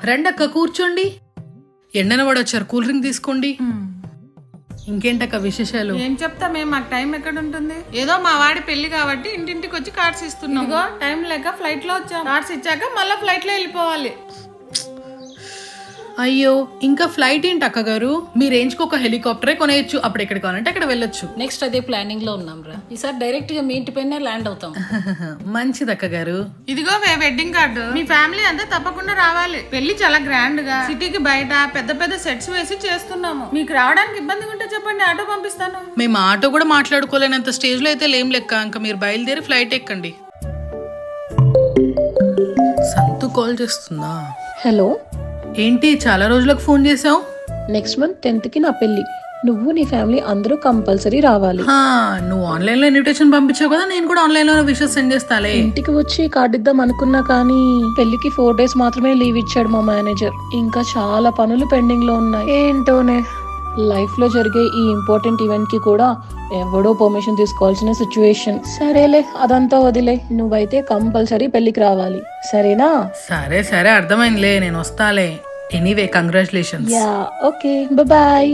రండక్క కూర్చోండి. ఎండన పడొచ్చారు, cool drink తీసుకోండి. ఇంకేంటక్క విశేషాలు? ఏం చెప్తా, మేము మాకు టైం ఎక్కడ ఉంటుంది. ఏదో మా వాడి పెళ్లి కాబట్టి ఇంటింటికి వచ్చి కార్డ్స్ ఇస్తున్నాం. ఇదిగో టైం లేక ఫ్లైట్ లో వచ్చాం. కార్డ్స్ ఇచ్చాక మళ్ళీ ఫ్లైట్ లో వెళ్ళిపోవాలి. అయ్యో, ఇంకా ఫ్లైట్ ఏంటి అక్క గారు? మీ రేంజ్ కి ఒక హెలికాప్టరే కొనేయచ్చు, అప్పుడు ఎక్కడికి కావాలంటే అక్కడ వెళ్ళొచ్చు. నెక్స్ట్ అదే ప్లానింగ్ లో ఉన్నాం రా. ఈసారి డైరెక్ట్ గా మీ ఇంటి పైన ల్యాండ్ అవుతాం. మంచిది అక్క గారు. ఇదిగో వెడ్డింగ్ కార్డు. మీ ఫ్యామిలీ అంతా తప్పకుండా రావాలి. పెళ్లి చాలా గ్రాండ్ గా సిటీకి బయట పెద్ద పెద్ద సెట్స్ వేసి చేస్తున్నాము. మీకు రావడానికి ఇబ్బందిగా ఉంటే చెప్పండి, ఆటో పంపిస్తాను. మేము ఆటో కూడా మాట్లాడుకోలేనంత స్టేజ్ లో అయితే లేం లెక్క. ఇంకా మీరు బయలుదేరి ఫ్లైట్ ఎక్కండి. సంతు కాల్ చేస్తుందా? హలో, ఏంటి చాలా రోజులకు ఫోన్ చేసావు? నెక్స్ట్ మంత్ 10th కి నా పెళ్లి. నువ్వు నీ ఫ్యామిలీ అందరూ కంపల్సరీ రావాలి. నువ్వు ఆన్లైన్ లో ఇన్విటేషన్ పంపించావు కదా, నేను కూడా ఆన్లైన్ లో విషెస్ సెండ్ చేస్తాలే. ఇంటికి వచ్చి కార్డు ఇద్దాం అనుకున్నా కానీ పెళ్లికి 4 days మాత్రమే లీవ్ ఇచ్చాడు మా మేనేజర్. ఇంకా చాలా పనులు పెండింగ్ లో ఉన్నాయి. ఏంటోనే, లైఫ్ లో జరిగే ఈ ఇంపార్టెంట్ ఈవెంట్ కి కూడా ఎవడో పర్మిషన్ తీసుకోవాల్సిన సిచ్యువేషన్. సరేలే, అదంతా వదిలే. నువ్వైతే కంపల్సరీ పెళ్లికి రావాలి, సరేనా? సరే సరే, అర్థమైందిలే, నేను వస్తాలే. Anyway congratulations. Yeah, okay, bye.